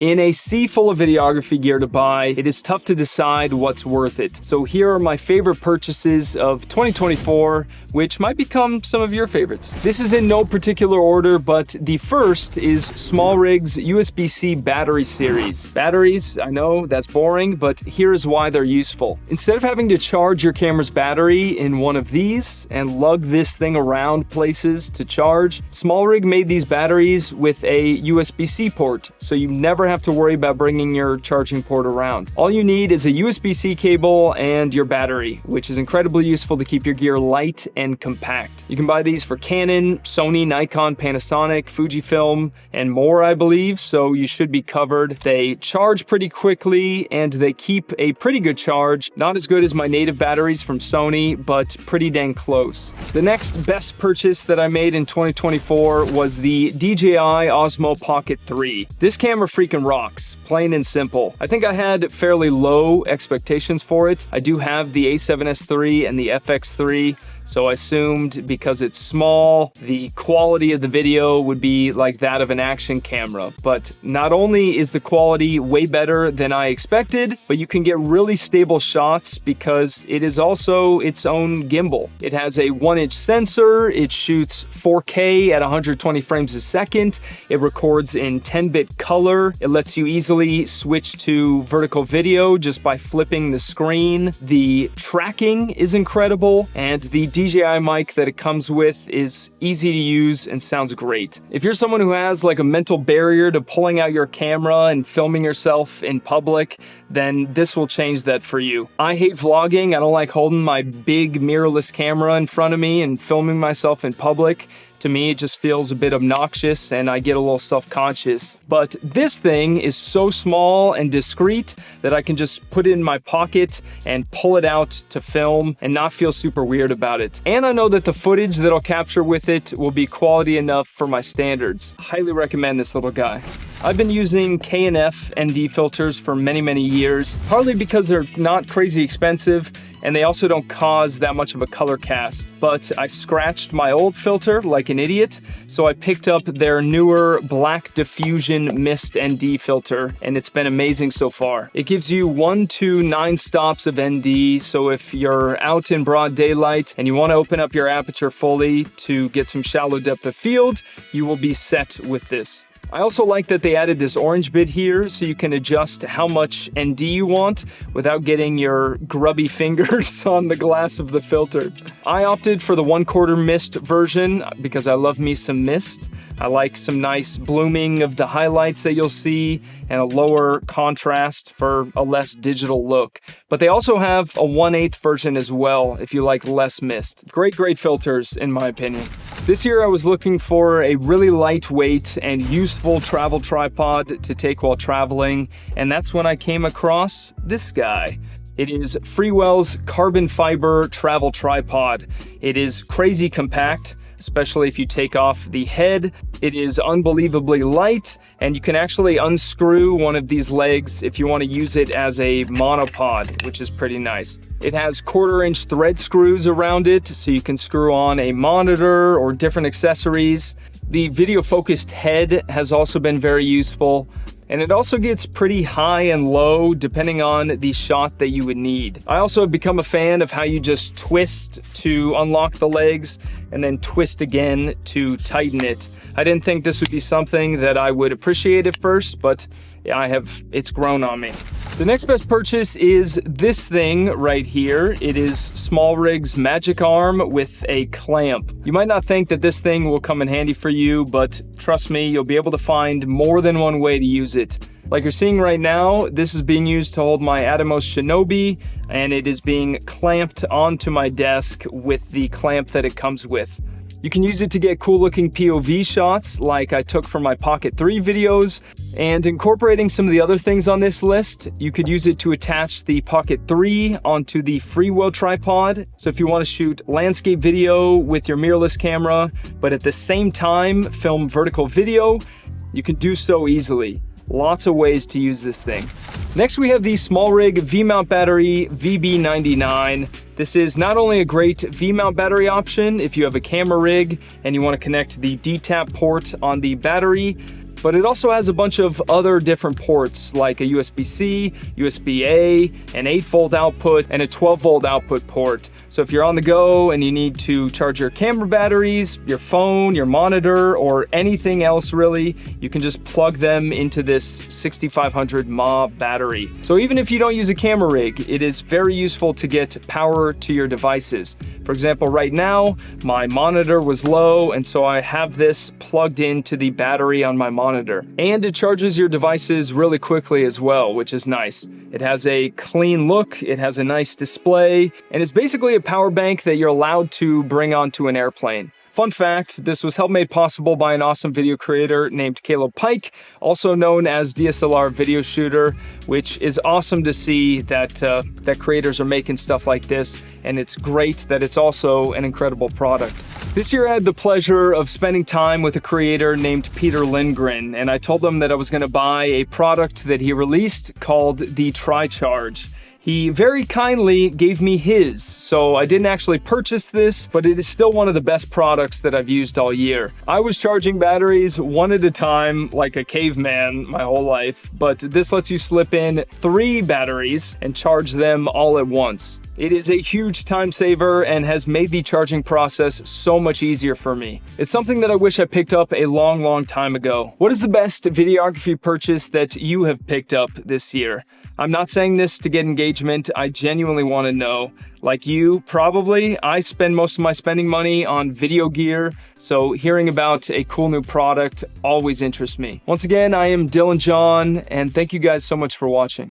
In a sea full of videography gear to buy, it is tough to decide what's worth it. So here are my favorite purchases of 2024, which might become some of your favorites. This is in no particular order, but the first is SmallRig's USB-C Battery series. Batteries, I know that's boring, but here's why they're useful. Instead of having to charge your camera's battery in one of these and lug this thing around places to charge, SmallRig made these batteries with a USB-C port, so you never have to worry about bringing your charging port around. All you need is a USB-C cable and your battery, which is incredibly useful to keep your gear light and compact. You can buy these for Canon, Sony, Nikon, Panasonic, Fujifilm, and more, I believe, so you should be covered. They charge pretty quickly and they keep a pretty good charge. Not as good as my native batteries from Sony, but pretty dang close. The next best purchase that I made in 2024 was the DJI Osmo Pocket 3. This camera freaking rocks, plain and simple. I think I had fairly low expectations for it. I do have the A7S III and the FX3, so I assumed because it's small, the quality of the video would be like that of an action camera. But not only is the quality way better than I expected, but you can get really stable shots because it is also its own gimbal. It has a 1-inch sensor, it shoots 4K at 120 frames a second, it records in 10-bit color, it lets you easily switch to vertical video just by flipping the screen. The tracking is incredible, and the DJI mic that it comes with is easy to use and sounds great. If you're someone who has like a mental barrier to pulling out your camera and filming yourself in public, then this will change that for you. I hate vlogging. I don't like holding my big mirrorless camera in front of me and filming myself in public. To me, it just feels a bit obnoxious and I get a little self-conscious. But this thing is so small and discreet that I can just put it in my pocket and pull it out to film and not feel super weird about it. And I know that the footage that I'll capture with it will be quality enough for my standards. Highly recommend this little guy. I've been using K&F ND filters for many years, partly because they're not crazy expensive and they also don't cause that much of a color cast. But I scratched my old filter like an idiot, so I picked up their newer black Diffusion Mist ND filter, and it's been amazing so far. It gives you 1 to 9 stops of ND, so if you're out in broad daylight and you want to open up your aperture fully to get some shallow depth of field, you will be set with this. I also like that they added this orange bit here so you can adjust how much ND you want without getting your grubby fingers on the glass of the filter. I opted for the 1/4 mist version because I love me some mist. I like some nice blooming of the highlights that you'll see and a lower contrast for a less digital look. But they also have a 1/8 version as well if you like less mist. Great filters in my opinion. This year I was looking for a really lightweight and useful travel tripod to take while traveling, and that's when I came across this guy. It is Freewell's carbon fiber travel tripod. It is crazy compact, especially if you take off the head. It is unbelievably light, and you can actually unscrew one of these legs if you want to use it as a monopod, which is pretty nice. It has 1/4-inch thread screws around it, so you can screw on a monitor or different accessories. The video-focused head has also been very useful, and it also gets pretty high and low depending on the shot that you would need. I also have become a fan of how you just twist to unlock the legs and then twist again to tighten it. I didn't think this would be something that I would appreciate at first, but it's grown on me. The next best purchase is this thing right here. It is SmallRig's Magic Arm with a clamp. You might not think that this thing will come in handy for you, but trust me, you'll be able to find more than one way to use it. Like you're seeing right now, this is being used to hold my Atomos Shinobi, and it is being clamped onto my desk with the clamp that it comes with. You can use it to get cool looking POV shots like I took for my Pocket 3 videos, and incorporating some of the other things on this list, you could use it to attach the Pocket 3 onto the Freewell tripod. So if you want to shoot landscape video with your mirrorless camera, but at the same time film vertical video, you can do so easily. Lots of ways to use this thing. Next we have the SmallRig V-Mount Battery VB99. This is not only a great V-mount battery option if you have a camera rig and you want to connect the D-tap port on the battery, but it also has a bunch of other different ports like a USB-C, USB-A, an 8-volt output, and a 12-volt output port. So if you're on the go and you need to charge your camera batteries, your phone, your monitor, or anything else really, you can just plug them into this 6500 mAh battery. So even if you don't use a camera rig, it is very useful to get power to your devices. For example, right now, my monitor was low, and so I have this plugged into the battery on my monitor. And it charges your devices really quickly as well, which is nice. It has a clean look, it has a nice display, and it's basically a power bank that you're allowed to bring onto an airplane. Fun fact, this was helped made possible by an awesome video creator named Caleb Pike, also known as DSLR Video Shooter, which is awesome to see that that creators are making stuff like this, and it's great that it's also an incredible product. This year I had the pleasure of spending time with a creator named Peter Lindgren, and I told him that I was going to buy a product that he released called the TriCharge. He very kindly gave me his, so I didn't actually purchase this, but it is still one of the best products that I've used all year. I was charging batteries one at a time like a caveman my whole life, but this lets you slip in 3 batteries and charge them all at once. It is a huge time saver and has made the charging process so much easier for me. It's something that I wish I picked up a long time ago. What is the best videography purchase that you have picked up this year? I'm not saying this to get engagement, I genuinely want to know. Like you, probably, I spend most of my spending money on video gear, so hearing about a cool new product always interests me. Once again, I am Dylan John, and thank you guys so much for watching.